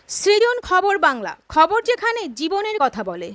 সৃজন খবর বাংলা, খবর যেখানে জীবনের কথা বলে।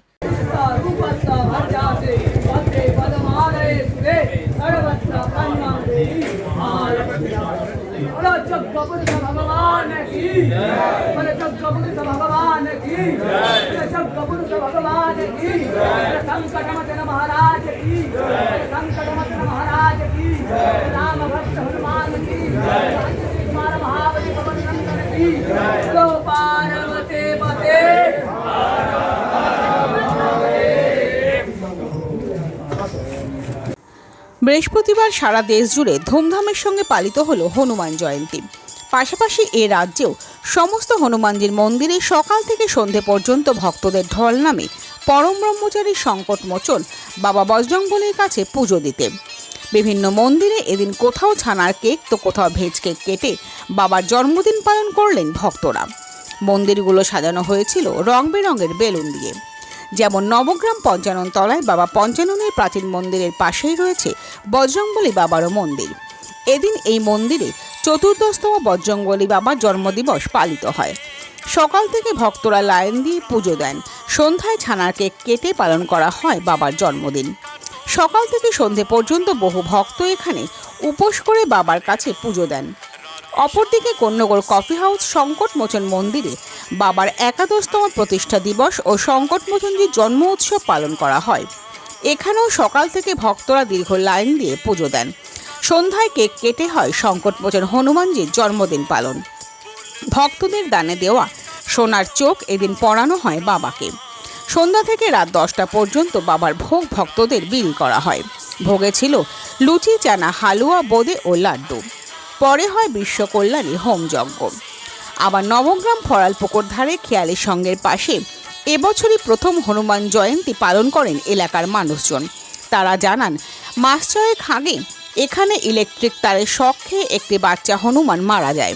বৃহস্পতিবার সারা দেশ জুড়ে ধুমধামের সঙ্গে পালিত হলো হনুমান জয়ন্তী। পাশাপাশি এ রাজ্যেও সমস্ত হনুমানজির মন্দিরে সকাল থেকে সন্ধে পর্যন্ত ভক্তদের ঢল নামে পরম ব্রহ্মচারী সংকট মোচন বাবা বজরংবলীর কাছে পুজো দিতে। বিভিন্ন মন্দিরে এদিন কোথাও ছানার কেক তো কোথাও ভেজ কেক কেটে বাবার জন্মদিন পালন করলেন ভক্তরা। মন্দিরগুলো সাজানো হয়েছিল রং বেরঙের বেলুন দিয়ে। যেমন নবগ্রাম পঞ্চানন তলায় বাবা পঞ্চাননের প্রাচীন মন্দিরের পাশেই রয়েছে বজরংবলী বাবারও মন্দির। এদিন এই মন্দিরে চতুর্দশতম বজরংবলী বাবার জন্মদিবস পালিত হয়। সকাল থেকে ভক্তরা লাইন দিয়ে পুজো দেন। সন্ধ্যায় ছানার কেক কেটে পালন করা হয় বাবার জন্মদিন। সকাল থেকে সন্ধে পর্যন্ত বহু ভক্ত এখানে উপোস করে বাবার কাছে পুজো দেন। অপরদিকে কোন্নগর কফি হাউস সংকটমোচন মন্দিরে বাবার একাদশতম প্রতিষ্ঠা দিবস ও সংকটমোচনজির জন্ম উৎসব পালন করা হয়। এখানেও সকাল থেকে ভক্তরা দীর্ঘ লাইন দিয়ে পুজো দেন। সন্ধ্যায় কেক কেটে হয় সংকটমোচন হনুমানজির জন্মদিন পালন। ভক্তদের দানে দেওয়া সোনার চোখ এদিন পরানো হয় বাবাকে। সন্ধ্যা থেকে রাত 10টা পর্যন্ত বাবার ভোগ ভক্তদের বিলি করা হয়। ভোগে ছিল লুচি, চানা, হালুয়া, বোঁদে ও লাড্ডু। পরে হয় বিশ্বকল্যাণী হোমযজ্ঞ। আবার নবগ্রাম ফরালপুকুর ধারে খেয়ালি সঙ্গের পাশে এবছরই প্রথম হনুমান জয়ন্তী পালন করেন এলাকার মানুষজন। তারা জানান, মাস ছয়েক আগে এখানে ইলেকট্রিক তারের শক খেয়ে একটি বাচ্চা হনুমান মারা যায়।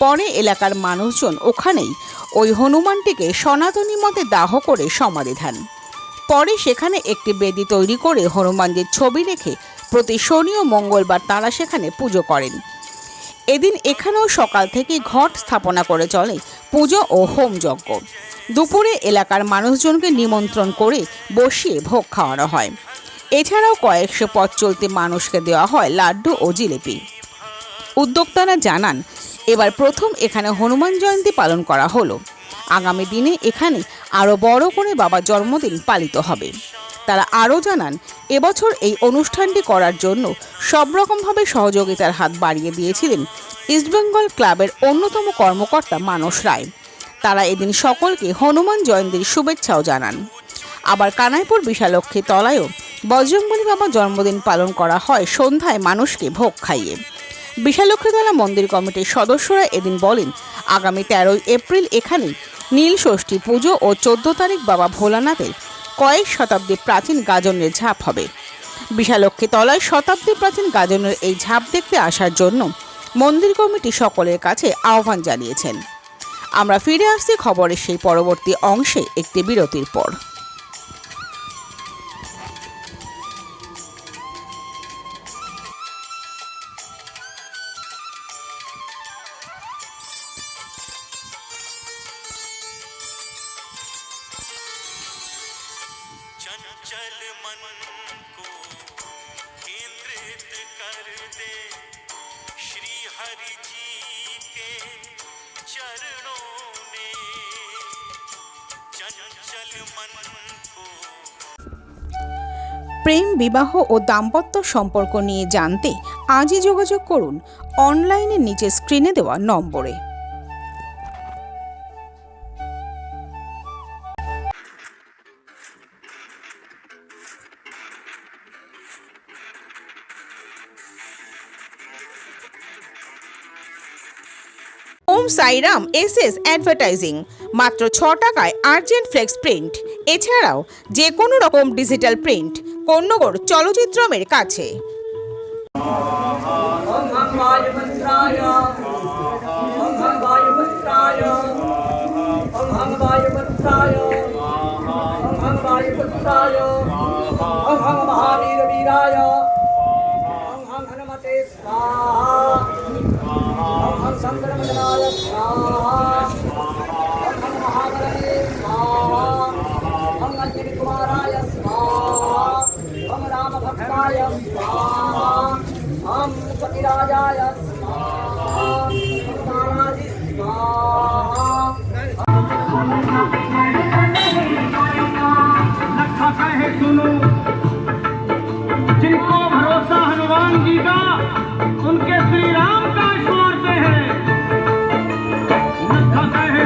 পরে এলাকার মানুষজন ওখানেই ওই হনুমানটিকে সনাতনী মতে দাহ করে সমাধি দেন। পরে সেখানে একটি বেদি তৈরি করে হনুমানজির ছবি রেখে প্রতি শনি ও মঙ্গলবার তারা সেখানে পুজো করেন। এদিন এখানেও সকাল থেকে ঘট স্থাপনা করে চলে পুজো ও হোমযজ্ঞ। দুপুরে এলাকার মানুষজনকে নিমন্ত্রণ করে বসিয়ে ভোগ খাওয়ানো হয়। এছাড়াও কয়েকশো পথ চলতি মানুষকে দেওয়া হয় লাড্ডু ও জিলিপি। উদ্যোক্তারা জানান, এবার প্রথম এখানে হনুমান জয়ন্তী পালন করা হলো। আগামী দিনে এখানে আরও বড় করে বাবার জন্মদিন পালিত হবে। তারা আরও জানান, এবছর এই অনুষ্ঠানটি করার জন্য সব রকমভাবে সহযোগিতার হাত বাড়িয়ে দিয়েছিলেন ইস্টবেঙ্গল ক্লাবের অন্যতম কর্মকর্তা মানস রায়। তারা এদিন সকলকে হনুমান জয়ন্তীর শুভেচ্ছাও জানান। আবার কানাইপুর বিশালক্ষী তলায়ও বজরংবলী বাবার জন্মদিন পালন করা হয় সন্ধ্যায় মানুষকে ভোগ খাইয়ে। বিশালক্ষীতলা মন্দির কমিটির সদস্যরা এদিন বলেন, আগামী 13ই এপ্রিল এখানে নীল ষষ্ঠী পুজো ও 14 তারিখ বাবা ভোলানাথের কয়েক শতাব্দী প্রাচীন গাজনের ঝাঁপ হবে। বিশালক্ষী তলায় শতাব্দী প্রাচীন গাজনের এই ঝাঁপ দেখতে আসার জন্য মন্দির কমিটি সকলের কাছে আহ্বান জানিয়েছেন। আমরা ফিরে আসছি খবরের সেই পরবর্তী অংশে একটি বিরতির পর। चंचल मन को केंद्रित कर दे श्री हरि जी के चरणों में। चंचल मन को প্রেম, বিবাহ ও দাম্পত্য সম্পর্ক নিয়ে জানতে আজই যোগাযোগ করুন অনলাইনে নিচে স্ক্রিনে দেওয়া নম্বরে। ওম সাইরাম এসএস অ্যাডভার্টাইজিং, মাত্র 6 টাকায় আর্জেন্ট ফ্লেক্স প্রিন্ট। এছাড়াও যে কোনো রকম ডিজিটাল প্রিন্ট কোন্নগর চলচ্চিত্রমের কাছে।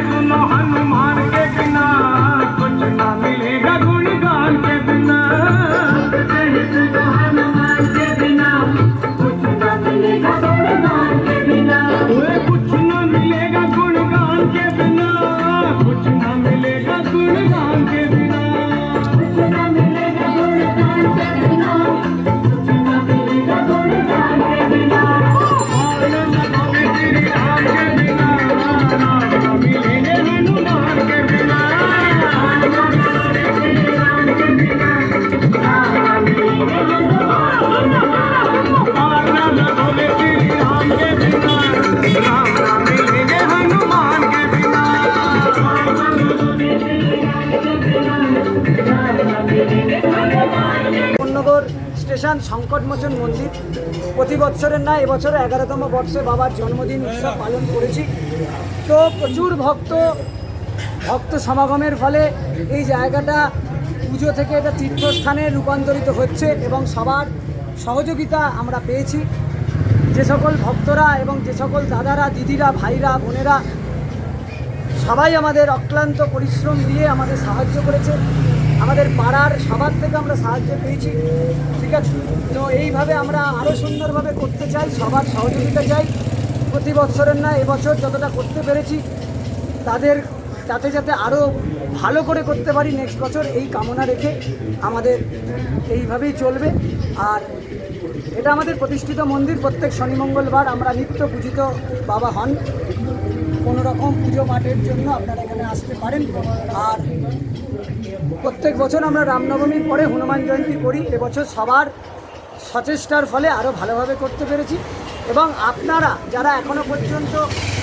सुनो हनुमान के बिना कुछ ना मिलेगा गुणगान के बिना सुनो हनुमान के बिना कुछ ना मिलेगा गुणगान के बिना कुछ ना मिलेगा गुणगान के बिना कुछ ना मिलेगा गुणगान के बिना कुछ ना मिलेगा गुणगान के बिना कुछ ना मिलेगा गुणगान के बिना পণ্যগর স্টেশন সংকটমোচন মন্দির প্রতি বছরের না এবছরে 11তম বর্ষে বাবার জন্মদিন উৎসব পালন করেছি। তো প্রচুর ভক্ত সমাগমের ফলে এই জায়গাটা পুজো থেকে এটা তীর্থস্থানে রূপান্তরিত হচ্ছে এবং সবার সহযোগিতা আমরা পেয়েছি। যে সকল ভক্তরা এবং যে সকল দাদারা, দিদিরা, ভাইরা, বোনেরা সবাই আমাদের অক্লান্ত পরিশ্রম দিয়ে আমাদের সাহায্য করেছে। আমাদের পাড়ার সবার থেকে আমরা সাহায্য পেয়েছি। ঠিক আছে, তো এইভাবে আমরা আরও সুন্দরভাবে করতে চাই, সবার সহযোগিতা চাই। প্রতি বছরের না এবছর যতটা করতে পেরেছি তাদের যাতে আরও ভালো করে করতে পারি নেক্সট বছর, এই কামনা রেখে আমাদের এইভাবেই চলবে। আর এটা আমাদের প্রতিষ্ঠিত মন্দির, প্রত্যেক শনি মঙ্গলবার আমরা নিত্য পূজিত বাবা হন। কোনো রকম পুজো পাঠের জন্য আপনারা এখানে আসতে পারেন। আর প্রত্যেক বছর আমরা রামনবমীর পরে হনুমান জয়ন্তী করি। এবছর সবার সচেষ্টার ফলে আরও ভালোভাবে করতে পেরেছি। এবং আপনারা যারা এখনও পর্যন্ত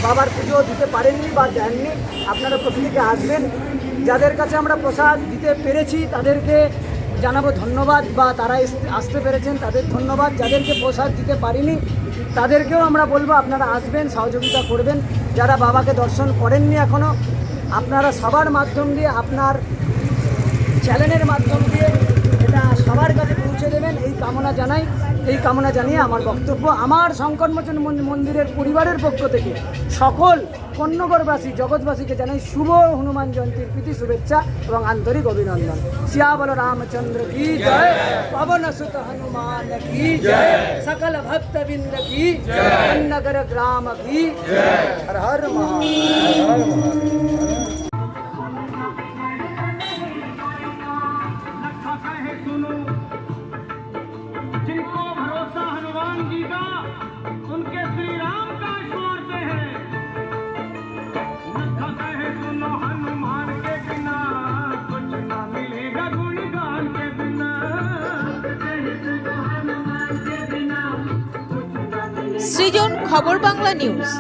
বাবার পুজো দিতে পারেননি বা দেননি, আপনারা প্রত্যেকে আসবেন। যাদের কাছে আমরা প্রসাদ দিতে পেরেছি তাদেরকে জানাবো ধন্যবাদ, বা তারা আসতে পেরেছেন তাদের ধন্যবাদ। যাদেরকে প্রসাদ দিতে পারিনি তাদেরকেও আমরা বলবো আপনারা আসবেন, সহযোগিতা করবেন। যারা বাবাকে দর্শন করেননি এখনও, আপনারা সবার মাধ্যম দিয়ে, আপনার চ্যানেলের মাধ্যম দিয়ে এটা সবার কাছে পৌঁছে দেবেন, এই কামনা জানাই। এই কামনা জানিয়ে আমার বক্তব্য, আমার সংকটমোচন মন্দিরের পরিবারের পক্ষ থেকে সকল পণ্যগরবাসী, জগৎবাসীকে জানাই শুভ হনুমান জয়ন্তীর প্রীতি শুভেচ্ছা এবং আন্তরিক অভিনন্দন। শ্যাবল রামচন্দ্র কি জয়, পবন সুত হনুমান কি জয়, সকল ভক্তবৃন্দ কি জয়, নগর গ্রাম কি জয়। হর হর মহাদেব। जिनको भरोसा हनुमान जी का, उनके श्री राम का ईश्वर पे है। लखा कहे सुनो हनुमान के बिना कुछ ना मिलेगा गुणगान के बिना সৃজন খবর বাংলা নিউজ।